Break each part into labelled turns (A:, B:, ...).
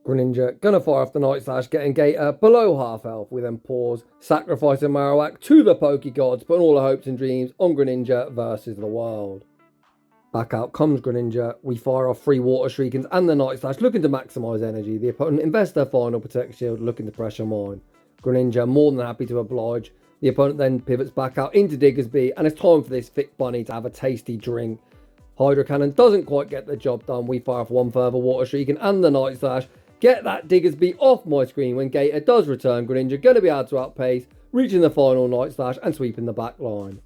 A: Greninja gonna fire off the Night Slash, getting Gator below half health. We then pause, sacrificing Marowak to the Poke Gods, putting all our hopes and dreams on Greninja versus the world. Back out comes Greninja. We fire off 3 Water Shriekings and the Night Slash, looking to maximise energy. The opponent invests their final Protect Shield, looking to pressure mine. Greninja more than happy to oblige. The opponent then pivots back out into Diggersby, and it's time for this thick bunny to have a tasty drink. Hydro Cannon doesn't quite get the job done. We fire off 1 further Water Shrieking and the Night Slash. Get that Diggersby off my screen when Gator does return. Greninja going to be able to outpace, reaching the final Night Slash and sweeping the back line.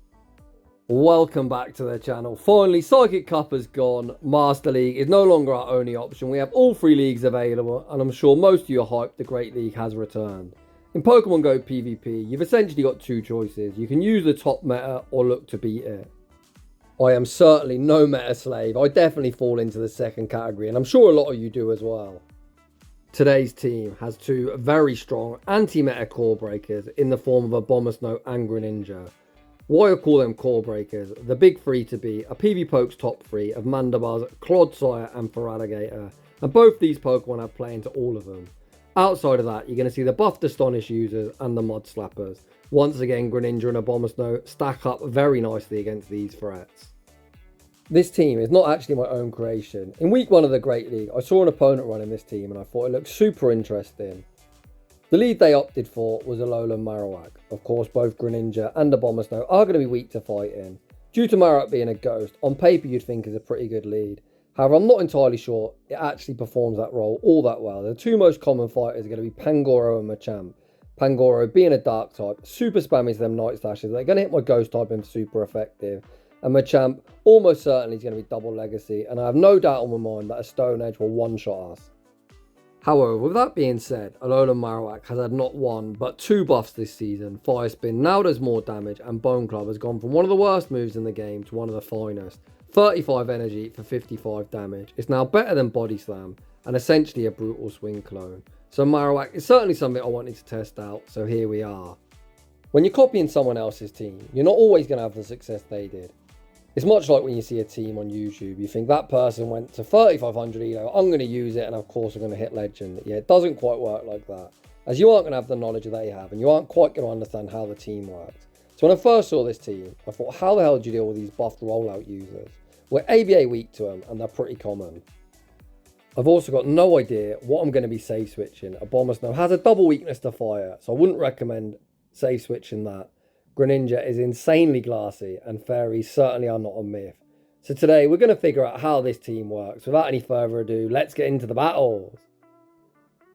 A: Welcome back to the channel. Finally, Psychic Cup has gone. Master League is no longer our only option. We have all 3 leagues available, and I'm sure most of you are hyped the Great League has returned. In Pokemon Go PvP, you've essentially got 2 choices. You can use the top meta or look to beat it. I am certainly no meta slave. I definitely fall into the second category, and I'm sure a lot of you do as well. Today's team has 2 very strong anti-meta core breakers in the form of Abomasnow and Greninja. Why I call them core breakers, the big 3 to beat are pvpokes top 3 of Mandibizz, Clodsire and Feraligatr, and both these Pokemon have play into all of them. Outside of that, you're going to see the buffed Astonish users and the Mud Slappers. Once again, Greninja and Abomasnow stack up very nicely against these threats. This team is not actually my own creation. In week 1 of the Great League, I saw an opponent running this team and I thought it looked super interesting. The lead they opted for was alolan Marowak. Of course, both Greninja and Abomasnow are going to be weak to fighting. Due to Marowak being a ghost, on paper you'd think is a pretty good lead. However, I'm not entirely sure it actually performs that role all that well. The 2 most common fighters are going to be Pangoro and Machamp. Pangoro being a dark type, super spammy to them Night Slashes. They're going to hit my ghost type and super effective. And Machamp almost certainly is going to be double legacy, and I have no doubt on my mind that a Stone Edge will one-shot us. However, with that being said, alolan Marowak has had not 1 but 2 buffs this season. Fire Spin now does more damage, and Bone Club has gone from one of the worst moves in the game to one of the finest. 35 energy for 55 damage. It's now better than Body Slam, and essentially a brutal swing clone. So Marowak is certainly something I wanted to test out, so here we are. When you're copying someone else's team, you're not always going to have the success they did. It's much like when you see a team on YouTube, you think that person went to 3500 elo, I'm going to use it and of course I'm going to hit legend. Yeah, it doesn't quite work like that, as you aren't going to have the knowledge they have and you aren't quite going to understand how the team works. So when I first saw this team, I thought, how the hell do you deal with these buffed rollout users? We're ABA weak to them and they're pretty common. I've also got no idea what I'm going to be safe switching. Abomasnow has a double weakness to fire, so I wouldn't recommend safe switching that. Greninja is insanely glassy, and fairies certainly are not a myth. So today we're going to figure out how this team works. Without any further ado, let's get into the battles.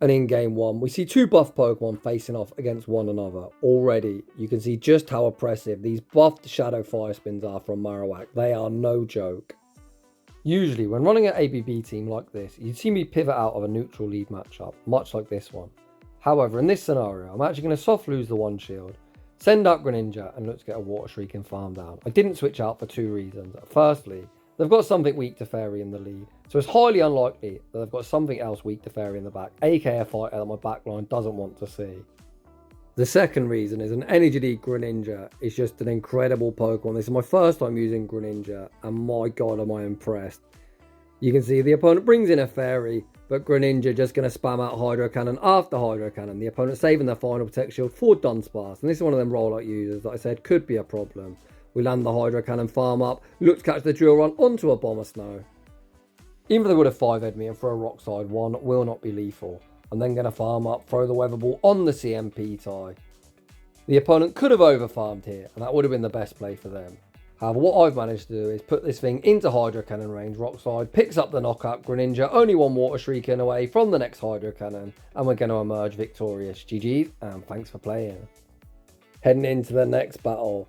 A: And in game 1, we see 2 buff Pokemon facing off against one another. Already, you can see just how oppressive these buffed Shadow Fire Spins are from Marowak. They are no joke. Usually, when running an ABB team like this, you'd see me pivot out of a neutral lead matchup, much like this one. However, in this scenario, I'm actually going to soft lose the 1 shield. Send out Greninja and let's get a Water Shriek and farm down. I didn't switch out for 2 reasons. Firstly, they've got something weak to Fairy in the lead, so it's highly unlikely that they've got something else weak to Fairy in the back, aka a fighter that my backline doesn't want to see. The second reason is an Energy League Greninja is just an incredible Pokemon. This is my first time using Greninja and my god am I impressed. You can see the opponent brings in a Fairy, but Greninja just going to spam out Hydro Cannon after Hydro Cannon. The opponent saving their final Protect Shield for Dunsparce. And this is one of them rollout users that I said could be a problem. We land the Hydro Cannon, farm up, look to catch the Drill Run onto Abomasnow. Even if they would have 5-ed me and throw a Rock Slide, 1 will not be lethal. I'm then going to farm up, throw the Weather Ball on the CMP tie. The opponent could have over-farmed here, and that would have been the best play for them. However, what I've managed to do is put this thing into Hydro Cannon range, Rock Slide, picks up the knockout, Greninja, only 1 Water Shrieking away from the next Hydro Cannon, and we're going to emerge victorious. GG's, and thanks for playing. Heading into the next battle.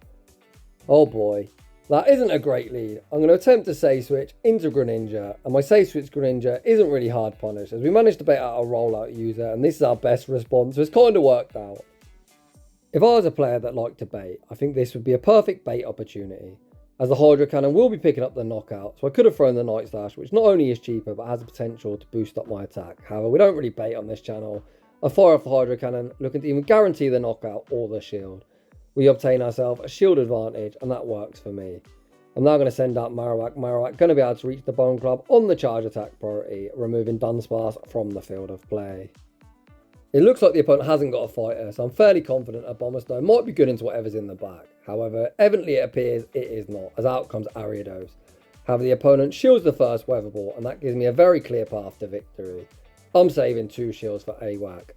A: Oh boy, that isn't a great lead. I'm going to attempt to safe switch into Greninja, and my safe switch Greninja isn't really hard punished, as we managed to bait out a rollout user, and this is our best response, so it's kind of worked out. If I was a player that liked to bait, I think this would be a perfect bait opportunity, as the Hydro Cannon will be picking up the knockout, so I could have thrown the Night Slash, which not only is cheaper, but has the potential to boost up my attack. However, we don't really bait on this channel. I fire off the Hydro Cannon, looking to even guarantee the knockout or the shield. We obtain ourselves a shield advantage, and that works for me. I'm now going to send out Marowak. Marowak going to be able to reach the Bone Club on the charge attack priority, removing Dunsparce from the field of play. It looks like the opponent hasn't got a fighter, so I'm fairly confident Abomasnow might be good into whatever's in the back. However, evidently it appears it is not, as out comes Ariados. However, the opponent shields the first Weather Ball, and that gives me a very clear path to victory. I'm saving 2 shields for A.Marowak.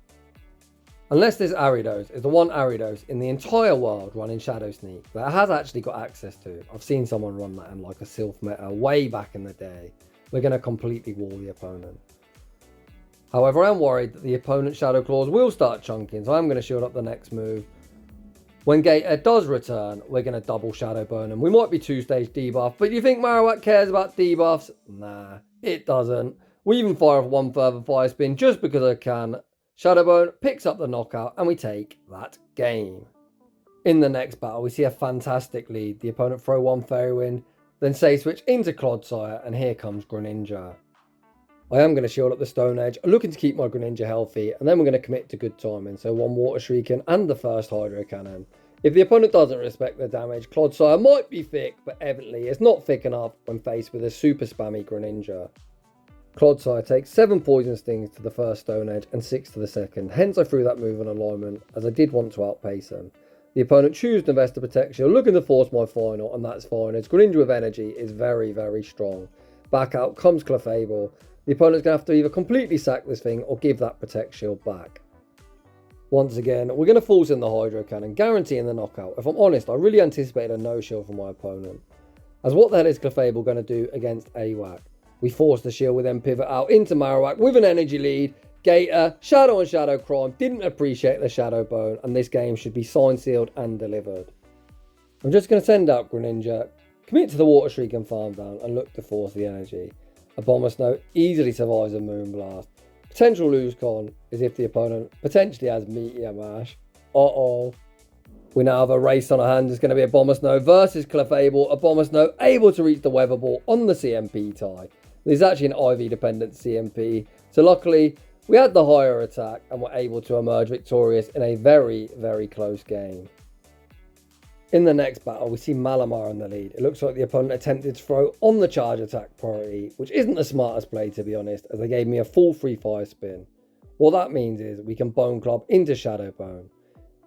A: Unless this Ariados is the one Ariados in the entire world running Shadow Sneak that has actually got access to. I've seen someone run that in like a Sylph meta way back in the day. We're going to completely wall the opponent. However, I'm worried that the opponent's Shadow Claws will start chunking, so I'm going to shield up the next move. When Gator does return, we're going to double Shadow Bone him. We might be 2-stage debuff, but you think Marowak cares about debuffs? Nah, it doesn't. We even fire off 1 further Fire Spin just because I can. Shadow Bone picks up the knockout and we take that game. In the next battle, we see a fantastic lead. The opponent throw 1 Fairy Wind, then say switch into Clodsire, and here comes Greninja. I am going to shield up the Stone Edge, looking to keep my Greninja healthy, and then we're going to commit to good timing, so 1 Water Shrieking and the first Hydro Cannon. If the opponent doesn't respect the damage, Clodsire might be thick, but evidently it's not thick enough when faced with a super spammy Greninja. Clodsire takes 7 Poison Stings to the first Stone Edge and 6 to the second, hence I threw that move on alignment, as I did want to outpace him. The opponent chooses to invest the Protect Shield, looking to force my final, and that's fine, as Greninja with energy is very, very strong. Back out comes Clefable. The opponent's going to have to either completely sack this thing or give that Protect Shield back. Once again, we're going to force in the Hydro Cannon, guaranteeing the knockout. If I'm honest, I really anticipated a no shield from my opponent. As what the hell is Clefable going to do against A.Marowak? We force the shield, we then pivot out into Marowak with an energy lead. Gator, Shadow and Shadow Crime didn't appreciate the Shadow Bone, and this game should be signed, sealed and delivered. I'm just going to send out Greninja, commit to the Water Shriek and Farm Down, and look to force the energy. Abomasnow easily survives a Moonblast. Potential lose con is if the opponent potentially has Meteor Mash. We now have a race on our hands. It's going to be Abomasnow versus Clefable. Abomasnow able to reach the Weather Ball on the CMP tie. There's actually an IV dependent CMP. So luckily we had the higher attack and were able to emerge victorious in a very, very close game. In the next battle, we see Malamar in the lead. It looks like the opponent attempted to throw on the charge attack priority, which isn't the smartest play to be honest, as they gave me a full 3 Fire Spin. What that means is we can Bone Club into Shadow Bone.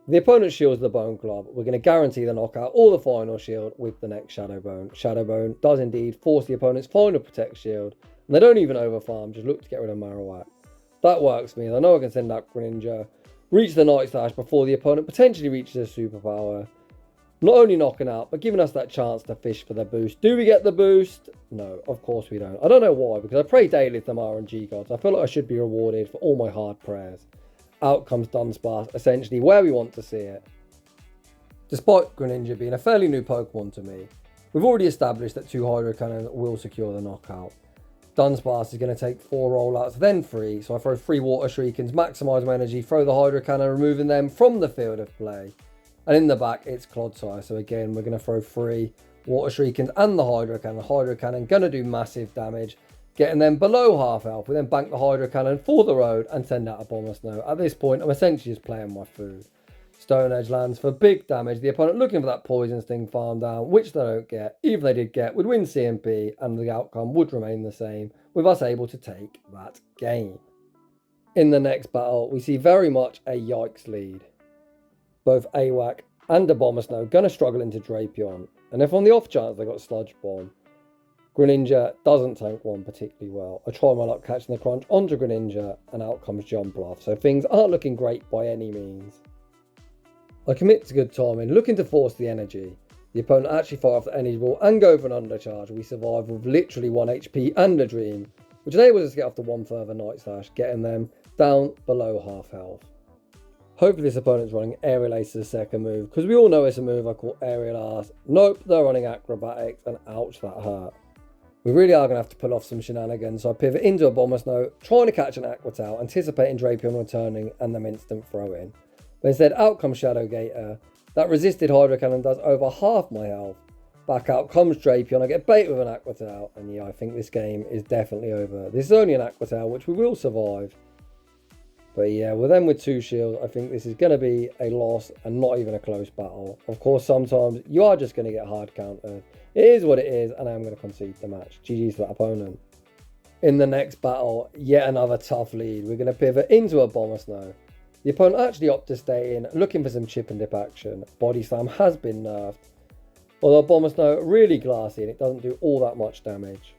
A: If the opponent shields the Bone Club, we're going to guarantee the knockout or the final shield with the next Shadow Bone. Shadow Bone does indeed force the opponent's final Protect Shield, and they don't even overfarm, just look to get rid of Marowak. That works for me, I know I can send out Greninja, reach the Night Slash before the opponent potentially reaches a superpower. Not only knocking out, but giving us that chance to fish for the boost. Do we get the boost? No, of course we don't. I don't know why, because I pray daily to the RNG gods. I feel like I should be rewarded for all my hard prayers. Out comes Dunsparce, essentially where we want to see it. Despite Greninja being a fairly new Pokemon to me, we've already established that 2 Hydro Cannon will secure the knockout. Dunsparce is going to take 4 rollouts, then 3, so I throw 3 Water Shriekings, maximise my energy, throw the Hydro Cannon, removing them from the field of play. And in the back, it's Clodsire. So again, we're going to throw 3 Water Shriekings and the Hydro Cannon. Hydro Cannon going to do massive damage, getting them below half health. We then bank the Hydro Cannon for the road and send out Abomasnow. At this point, I'm essentially just playing my food. Stone Edge lands for big damage. The opponent looking for that Poison Sting farm down, which they don't get. Even if they did get, would win CMP, and the outcome would remain the same, with us able to take that game. In the next battle, we see very much a yikes lead. Both A.Marowak and Abomasnow going to struggle into Drapion, and if on the off chance they got Sludge Bomb, Greninja doesn't tank one particularly well. I try my luck catching the crunch onto Greninja, and out comes Jump Bluff, so things aren't looking great by any means. I commit to good timing, looking to force the energy. The opponent actually fire off the energy ball and go for an undercharge. We survive with literally 1 HP and a dream, which enables us to get off to 1 further Night Slash, getting them down below half health. Hopefully this opponent's running Aerial Ace as a second move, because we all know it's a move I call Aerial Ass. Nope, they're running Acrobatics, and ouch, that hurt. We really are going to have to pull off some shenanigans, so I pivot into Abomasnow, trying to catch an Aquatail, anticipating Drapion returning and them instant throw in. But instead, out comes Shadow Gator. That resisted Hydro Cannon does over half my health. Back out comes Drapion, I get bait with an Aquatail, and yeah, I think this game is definitely over. This is only an Aquatail, which we will survive. But yeah, well then with 2 shields, I think this is going to be a loss and not even a close battle. Of course, sometimes you are just going to get hard countered. It is what it is, and I'm going to concede the match. GG's to that opponent. In the next battle, yet another tough lead. We're going to pivot into Abomasnow. The opponent actually opted to stay in, looking for some chip and dip action. Body Slam has been nerfed. Although Abomasnow really glassy and it doesn't do all that much damage.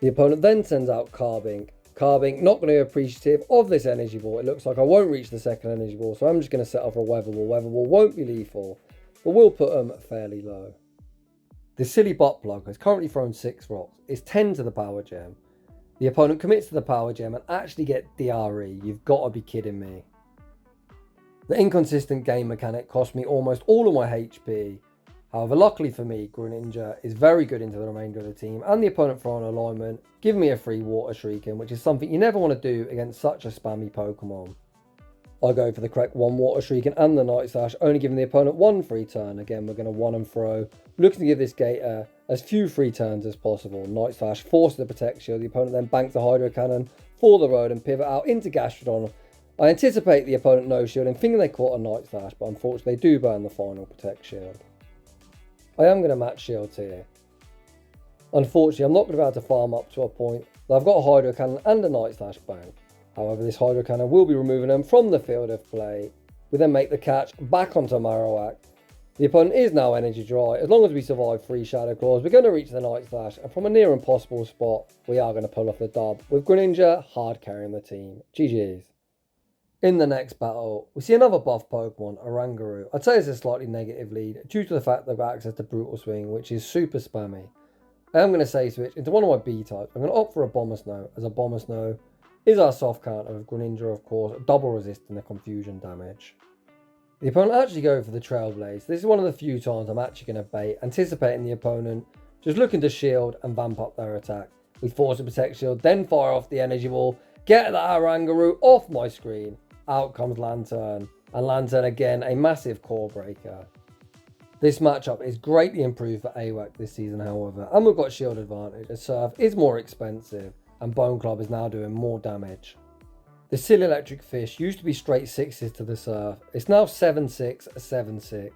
A: The opponent then sends out Carbink. Carbink not going to be appreciative of this energy ball. It looks like I won't reach the second energy ball, so I'm just going to set off a weather ball. Weather ball won't be lethal, but we'll put them fairly low. This silly butt plug has currently thrown 6 rocks. It's 10 to the power gem. The opponent commits to the power gem and actually get DRE. You've got to be kidding me. The inconsistent game mechanic cost me almost all of my HP. However, luckily for me, Greninja is very good into the remainder of the team, and the opponent throwing alignment, giving me a free water shrieking, which is something you never want to do against such a spammy Pokemon. I go for the correct 1 water shrieking and the Night Slash, only giving the opponent 1 free turn. Again, we're going to 1 and throw, looking to give this Gator as few free turns as possible. Night Slash forces the Protect Shield, the opponent then banks the Hydro Cannon for the road and pivot out into Gastrodon. I anticipate the opponent no shielding, thinking they caught a Night Slash, but unfortunately they do burn the final Protect Shield. I am going to match shields here. Unfortunately, I'm not going to be able to farm up to a point that I've got a Hydro Cannon and a Night Slash bank. However, this Hydro Cannon will be removing them from the field of play. We then make the catch back onto A.Marowak. The opponent is now energy dry. As long as we survive 3 Shadow Claws, we're going to reach the Night Slash, and from a near impossible spot, we are going to pull off the dub, with Greninja hard carrying the team. GG's. In the next battle, we see another buff Pokemon, Oranguru. I'd say it's a slightly negative lead due to the fact they've got access to Brutal Swing, which is super spammy. I am going to say switch into one of my B types. I'm going to opt for Abomasnow, as Abomasnow is our soft counter with Greninja, of course, double resisting the confusion damage. The opponent actually go for the Trailblaze. This is one of the few times I'm actually going to bait, anticipating the opponent just looking to shield and vamp up their attack. We force a Protect Shield, then fire off the Energy Ball, get that Oranguru off my screen. Out comes Lantern, and Lantern again a massive core breaker. This matchup is greatly improved for AWAC this season, however, and we've got shield advantage as Surf is more expensive and Bone Club is now doing more damage. The silly electric fish used to be straight 6s to the Surf. It's now 7-6, 7-6.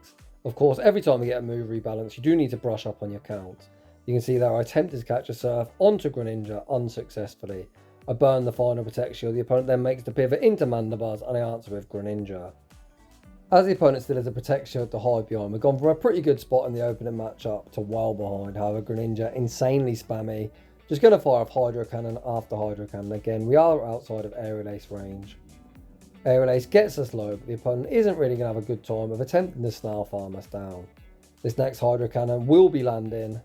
A: Of course, every time you get a move rebalance, you do need to brush up on your counts. You can see there I attempted to catch a Surf onto Greninja unsuccessfully. I burn the final Protect Shield, the opponent then makes the pivot into Mandibizz and I answer with Greninja. As the opponent still has a Protect Shield to hide behind, we've gone from a pretty good spot in the opening matchup to well behind. However, Greninja insanely spammy, just going to fire off Hydro Cannon after Hydro Cannon. Again, we are outside of Aerial Ace range. Aerial Ace gets us low, but the opponent isn't really going to have a good time of attempting to snail farm us down. This next Hydro Cannon will be landing.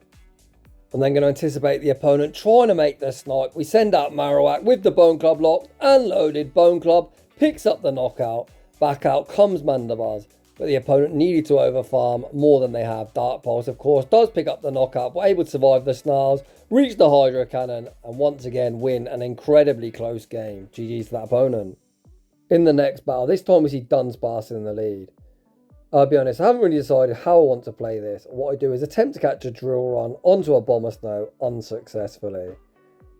A: I'm then going to anticipate the opponent trying to make their snipe. We send out Marowak with the Bone Club locked and loaded. Bone Club picks up the knockout. Back out comes Mandibizz, but the opponent needed to overfarm more than they have. Dark Pulse, of course, does pick up the knockout, but able to survive the snarls, reach the Hydro Cannon, and once again win an incredibly close game. GG's to that opponent. In the next battle, this time we see Dunsparce in the lead. I'll be honest, I haven't really decided how I want to play this. What I do is attempt to catch a Drill Run onto Abomasnow unsuccessfully.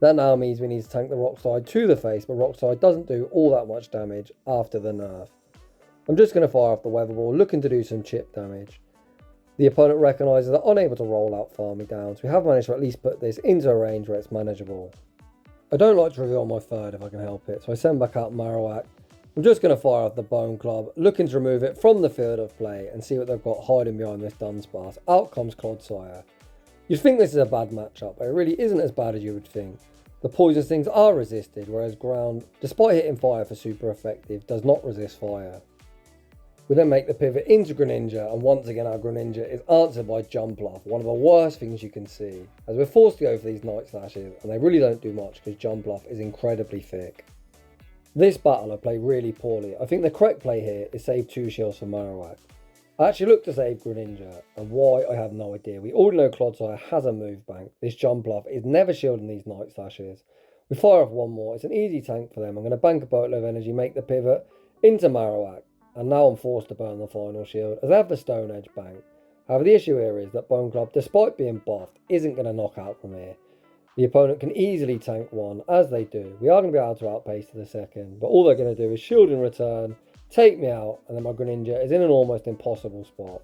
A: That now means we need to tank the Rock Slide to the face, but Rock Slide doesn't do all that much damage after the nerf. I'm just going to fire off the Weather Ball, looking to do some chip damage. The opponent recognises they're unable to roll out farming down, so we have managed to at least put this into a range where it's manageable. I don't like to reveal my third if I can help it, so I send back out Marowak. I'm just going to fire off the Bone Club, looking to remove it from the field of play and see what they've got hiding behind this Dunsparce. Out comes Clodsire. You'd think this is a bad matchup, but it really isn't as bad as you would think. The poison stings are resisted, whereas ground, despite hitting fire for super effective, does not resist fire. We then make the pivot into Greninja, and once again our Greninja is answered by Jumpluff, one of the worst things you can see, as we're forced to go for these Night Slashes, and they really don't do much because Jumpluff is incredibly thick. This battle I play really poorly. I think the correct play here is save 2 shields for Marowak. I actually looked to save Greninja, and why I have no idea. We already know Clodsire has a move bank. This Jumpluff is never shielding these Night Slashes. We fire off one more, it's an easy tank for them. I'm going to bank a boatload of energy, make the pivot into Marowak, and now I'm forced to burn the final shield as I have the Stone Edge bank. However, the issue here is that Bone Club, despite being buffed, isn't going to knock out from here. The opponent can easily tank one, as they do. We are going to be able to outpace to the second, but all they're going to do is shield in return, take me out, and then my Greninja is in an almost impossible spot.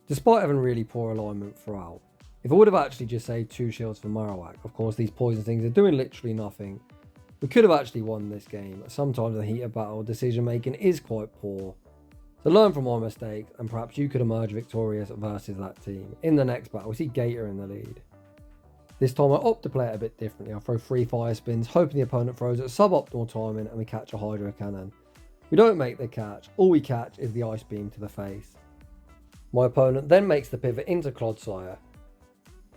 A: Despite having really poor alignment throughout, if I would have actually just saved 2 shields for Marowak, of course these poison things are doing literally nothing, we could have actually won this game. Sometimes in the heat of battle, decision making is quite poor. So learn from my mistakes, and perhaps you could emerge victorious versus that team. In the next battle, we see Gator in the lead. This time I opt to play it a bit differently. I throw 3 fire spins, hoping the opponent throws at suboptimal timing and we catch a Hydro Cannon. We don't make the catch, all we catch is the Ice Beam to the face. My opponent then makes the pivot into Clodsire.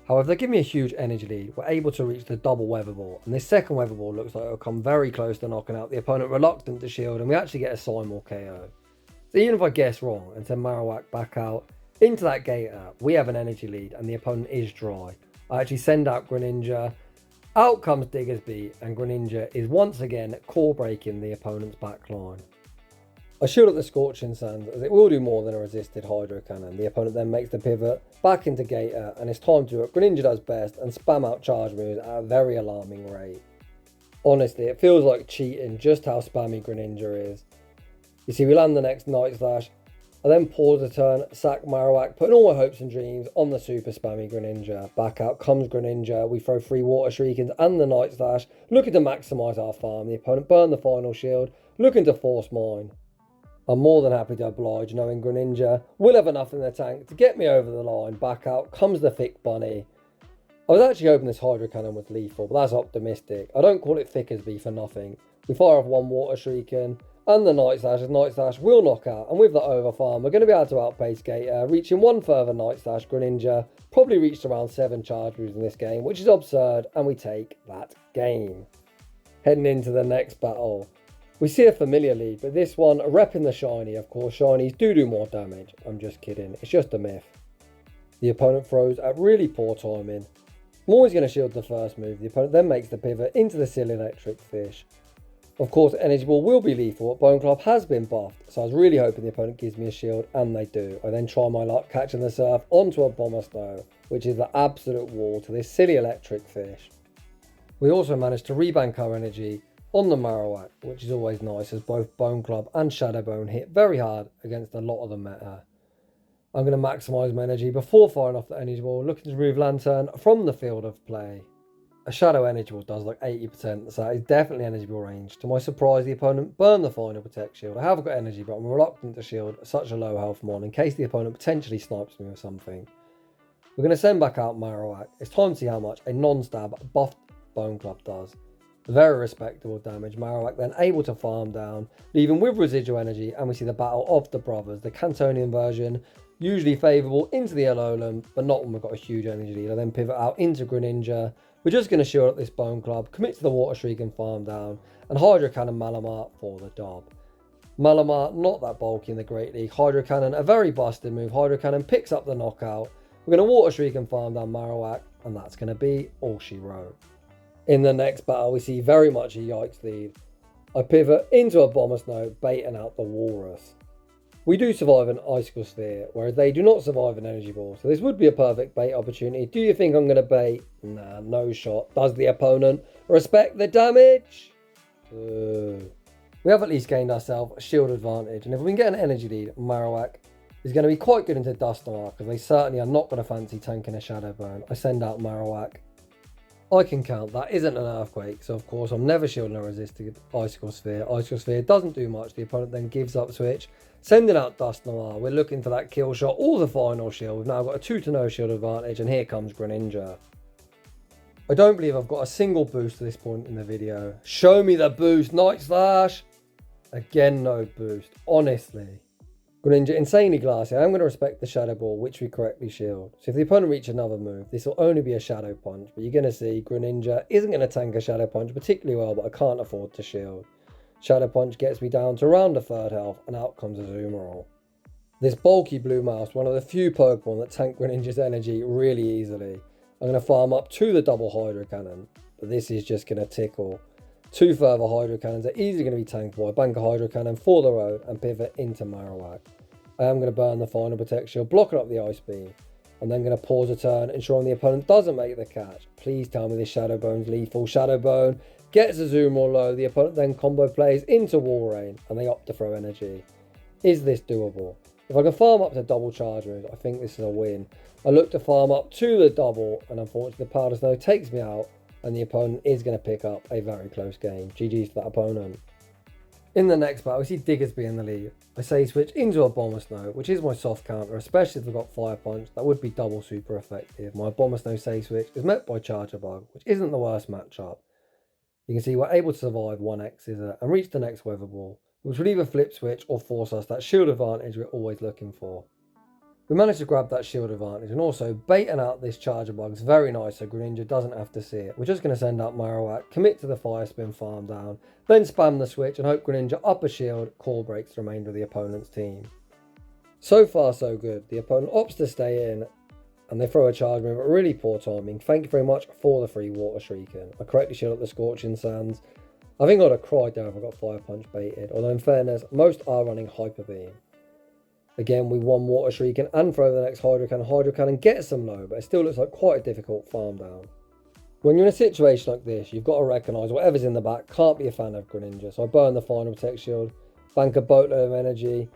A: However, they give me a huge energy lead. We're able to reach the double Weather Ball, and this second Weather Ball looks like it'll come very close to knocking out the opponent reluctant to shield, and we actually get a Simul KO. So even if I guess wrong and send Marowak back out into that Gator, we have an energy lead and the opponent is dry. I actually send out Greninja, out comes Diggersby, and Greninja is once again core breaking the opponent's back line. I shield up the Scorching Sands as it will do more than a resisted Hydro Cannon. The opponent then makes the pivot back into Gator, and it's time to do what Greninja does best and spam out charge moves at a very alarming rate. Honestly, it feels like cheating just how spammy Greninja is. You see, we land the next Night Slash. I then pause the turn, sack Marowak, putting all my hopes and dreams on the super spammy Greninja. Back out comes Greninja, we throw 3 Water Shriekings and the Night Slash, looking to maximise our farm. The opponent burned the final shield, looking to force mine. I'm more than happy to oblige, knowing Greninja will have enough in the tank to get me over the line. Back out comes the Thick Bunny. I was actually hoping this Hydro Cannon was lethal, but that's optimistic. I don't call it Thickersby for nothing. We fire off 1 Water Shrieking and the Night Slash, as Night Slash will knock out, and with that over farm we're going to be able to outpace Gator, reaching 1 further Night Slash. Greninja probably reached around 7 charge moves in this game, which is absurd, and we take that game. Heading into the next battle, we see a familiar lead, but this one repping the shiny. Of course, shinies do more damage. I'm just kidding, it's just a myth. The opponent throws at really poor timing. I'm always going to shield the first move. The opponent then makes the pivot into the Silly Electric Fish. Of course, Energy Ball will be lethal, but Bone Club has been buffed, so I was really hoping the opponent gives me a shield, and they do. I then try my luck catching the Surf onto a Abomasnow, which is the absolute wall to this Silly Electric Fish. We also managed to rebank our energy on the Marowak, which is always nice, as both Bone Club and Shadow Bone hit very hard against a lot of the meta. I'm going to maximise my energy before firing off the Energy Ball, looking to remove Lantern from the field of play. A Shadow Energy Ball does like 80%, so that is definitely Energy Ball range. To my surprise, the opponent burned the final Protect Shield. I have got energy, but I'm reluctant to shield such a low health mon in case the opponent potentially snipes me or something. We're going to send back out Marowak. It's time to see how much a non-stab buffed Bone Club does. Very respectable damage. Marowak then able to farm down, leaving with residual energy, and we see the battle of the brothers. The Cantonian version, usually favourable into the alolan, but not when we've got a huge energy lead. I then pivot out into Greninja. We're just going to shield up this Bone Club, commit to the Water Shriek and farm down, and Hydro Cannon Malamar for the dub. Malamar, not that bulky in the Great League. Hydro Cannon, a very busted move. Hydro Cannon picks up the knockout. We're going to Water Shriek and farm down Marowak, and that's going to be all she wrote. In the next battle, we see very much a yikes lead. I pivot into a Abomasnow, baiting out the Walrus. We do survive an Icicle Sphere, whereas they do not survive an Energy Ball, so this would be a perfect bait opportunity. Do you think I'm going to bait? Nah, no shot. Does the opponent respect the damage? We have at least gained ourselves a shield advantage, and if we can get an energy lead, Marowak is going to be quite good into Dustonar, because they certainly are not going to fancy tanking a Shadow Burn. I send out Marowak. I can count, that isn't an Earthquake, so of course I'm never shielding a resisted Icicle Sphere. Icicle Sphere doesn't do much, the opponent then gives up switch, sending out Dustonar. We're looking for that kill shot or the final shield. We've now got a 2-0 shield advantage, and here comes Greninja. I don't believe I've got a single boost to this point in the video. Show me the boost, Night Slash! Again, no boost, honestly. Greninja insanely glassy. I am going to respect the Shadow Ball, which we correctly shield. So if the opponent reaches another move, this will only be a Shadow Punch, but you're going to see Greninja isn't going to tank a Shadow Punch particularly well, but I can't afford to shield. Shadow Punch gets me down to around a third health, and out comes a Azumarill. This bulky blue mouse, one of the few Pokemon that tank Greninja's energy really easily. I'm going to farm up to the double Hydro Cannon, but this is just going to tickle. 2 further Hydro Cannons are easily going to be tanked by bank a Hydro Cannon for the road and pivot into Marowak. I am going to burn the final Protect Shield, blocking up the Ice Beam. I'm then going to pause a turn, ensuring the opponent doesn't make the catch. Please tell me this Shadow Bone's lethal. Shadow Bone gets a zoom or low. The opponent then combo plays into Wall Rain, and they opt to throw energy. Is this doable? If I can farm up to double charge moves, I think this is a win. I look to farm up to the double, and unfortunately the Powder Snow takes me out, and the opponent is going to pick up a very close game. GG's to that opponent. In the next battle, we see Diggersby in the lead. I say switch into Abomasnow, which is my soft counter, especially if I've got Fire Punch. That would be double super effective. My Abomasnow say switch is met by Charger Bug, which isn't the worst matchup. You can see we're able to survive 1x scissor and reach the next Weather Ball, which would either flip switch or force us that shield advantage we're always looking for. We managed to grab that shield advantage, and also baiting out this Charger Bug's very nice so Greninja doesn't have to see it. We're just going to send out Marowak, commit to the Fire Spin, farm down, then spam the switch and hope Greninja up a shield, core breaks the remainder of the opponent's team. So far so good. The opponent opts to stay in and they throw a charge move at really poor timing. Thank you very much for the free water shrieking. I correctly shield up the Scorching Sands. I think I'd have cried there if I got Fire Punch baited, although in fairness most are running Hyper Beam. Again, we won Water Shrieking and throw the next Hydro Cannon, get some low, but it still looks like quite a difficult farm down. When you're in a situation like this, you've got to recognise whatever's in the back can't be a fan of Greninja, so I burn the Final Protect Shield, bank a boatload of energy,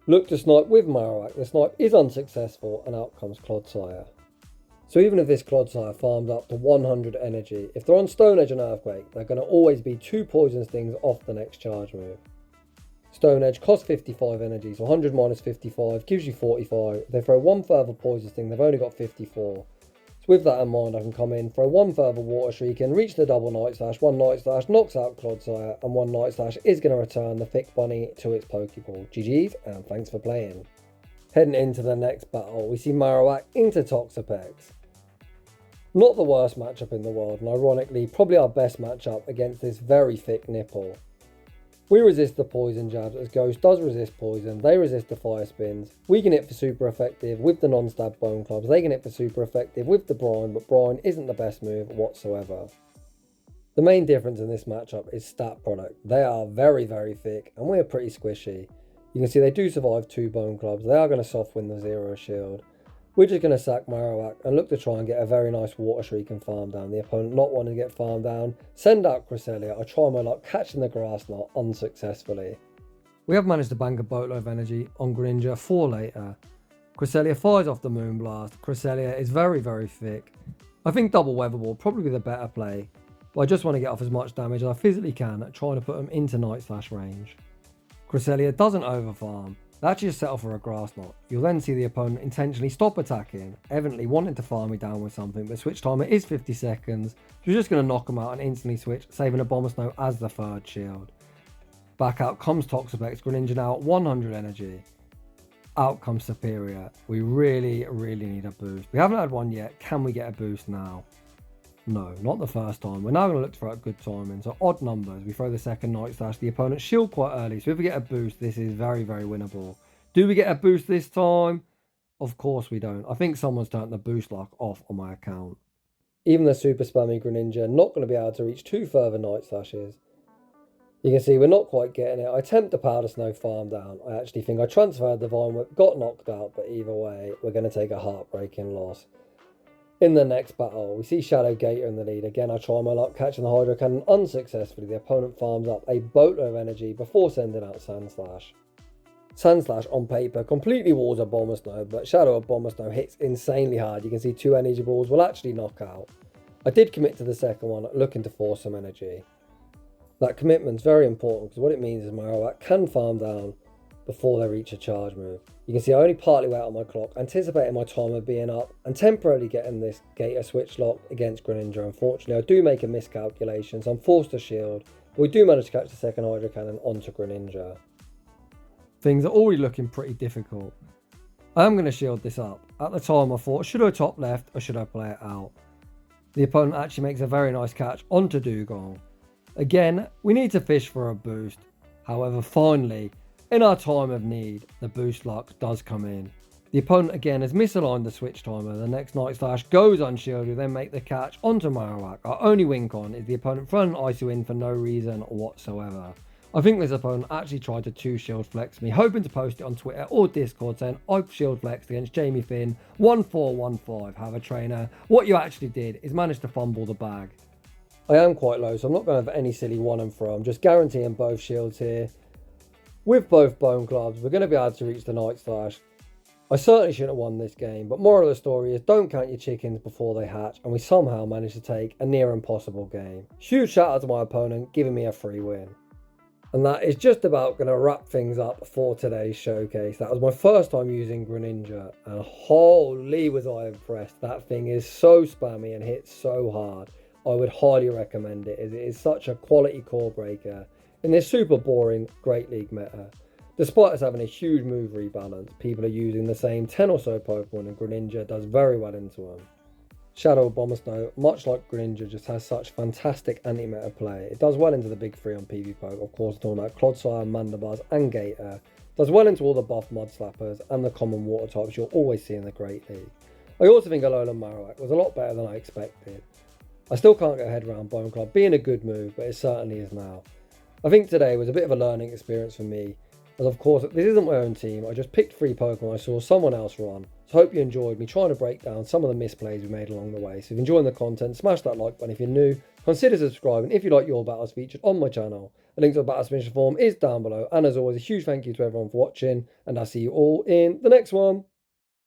A: look to snipe with Marowak. The snipe is unsuccessful, and out comes Clodsire. So even if this Clodsire farms up to 100 energy, if they're on Stone Edge and Earthquake, they're going to always be 2 Poison Stings off the next charge move. Stone Edge costs 55 energy, so 100 minus 55 gives you 45. If they throw one further Poison Sting, they've only got 54. So with that in mind, I can come in, throw one further Water Shrieking, reach the double Night Slash, one Night Slash knocks out Clodsire, and one Night Slash is going to return the Thick Bunny to its Pokeball. GG's, and thanks for playing. Heading into the next battle, we see Marowak into Toxapex. Not the worst matchup in the world, and ironically, probably our best matchup against this very thick nipple. We resist the poison jabs as Ghost does resist poison, they resist the fire spins. We can hit for super effective with the non-stab bone clubs, they can hit for super effective with the brine, but brine isn't the best move whatsoever. The main difference in this matchup is stat product. They are very, very thick and we're pretty squishy. You can see they do survive 2 bone clubs, they are going to soft win the 0 shield. We're just going to sack Marowak and look to try and get a very nice Water Shriek and farm down. The opponent not wanting to get farmed down. Send out Cresselia. I try my luck catching the grass knot unsuccessfully. We have managed to bank a boatload of energy on Greninja for later. Cresselia fires off the Moonblast. Cresselia is very, very thick. I think double Weather Ball probably the better play, but I just want to get off as much damage as I physically can, trying to put them into Night Slash range. Cresselia doesn't overfarm. They actually just settle for a Grass Knot. You'll then see the opponent intentionally stop attacking, evidently wanting to farm me down with something, but switch timer is 50 seconds. You're just going to knock them out and instantly switch, saving Abomasnow as the 3rd shield. Back out comes Toxapex, Greninja now at 100 energy. Out comes Superior. We really, really need a boost. We haven't had one yet. Can we get a boost now? No, not the first time. We're now going to look for a good timing. So odd numbers. We throw the second Night Slash. The opponent shield quite early. So if we get a boost, this is very, very winnable. Do we get a boost this time? Of course we don't. I think someone's turned the boost lock off on my account. Even the super spammy Greninja not going to be able to reach 2 further Night Slashes. You can see we're not quite getting it. I attempt the Powder Snow farm down. I actually think I transferred the Vine Whip, got knocked out, but either way, we're going to take a heartbreaking loss. In the next battle, we see Shadow Gator in the lead. Again, I try my luck catching the Hydro Cannon unsuccessfully. The opponent farms up a boatload of energy before sending out Sandslash. Sandslash on paper completely walls Abomasnow, but Shadow Abomasnow hits insanely hard. You can see 2 energy balls will actually knock out. I did commit to the second one, looking to force some energy. That commitment's very important because what it means is Marowak can farm down before they reach a charge move. You can see I only partly wait on my clock, anticipating my timer being up and temporarily getting this Gator switch lock against Greninja. Unfortunately, I do make a miscalculation, so I'm forced to shield, but we do manage to catch the second Hydro Cannon onto Greninja. Things are already looking pretty difficult. I am going to shield this up. At the time I thought, should I top left or should I play it out? The opponent actually makes a very nice catch onto Dugong. Again, we need to fish for a boost. However, finally, in our time of need, the boost luck does come in. The opponent again has misaligned the switch timer. The next Night Slash goes unshielded, then make the catch onto Marowak. Our only win con is the opponent throwing an ISO in for no reason whatsoever. I think this opponent actually tried to 2-shield flex me, hoping to post it on Twitter or Discord saying I've shield flexed against Jamie Finn 1415, have a trainer. What you actually did is manage to fumble the bag. I am quite low, so I'm not going for any silly 1 and throw. I'm just guaranteeing both shields here. With both bone clubs, we're going to be able to reach the Night Slash. I certainly shouldn't have won this game, but moral of the story is don't count your chickens before they hatch, and we somehow managed to take a near impossible game. Huge shout out to my opponent giving me a free win. And that is just about going to wrap things up for today's showcase. That was my first time using Greninja, and holy was I impressed. That thing is so spammy and hits so hard. I would highly recommend it, as it is such a quality core breaker in this super boring Great League meta. Despite us having a huge move rebalance, people are using the same 10 or so Pokemon, and Greninja does very well into them. Shadow Abomasnow, much like Greninja, just has such fantastic anti-meta play. It does well into the big 3 on pvpoke, of course, talking about Clodsire, Mandibizz and Gator. Does well into all the buff mud slappers and the common water types you'll always see in the Great League. I also think A.Marowak was a lot better than I expected. I still can't get a head around Bone Club being a good move, but it certainly is now. I think today was a bit of a learning experience for me, as of course this isn't my own team. I just picked 3 Pokemon I saw someone else run. So I hope you enjoyed me trying to break down some of the misplays we made along the way. So if you're enjoying the content, smash that like button. If you're new, consider subscribing if you like your battles featured on my channel. A link to the battle submission form is down below. And as always, a huge thank you to everyone for watching, and I'll see you all in the next one.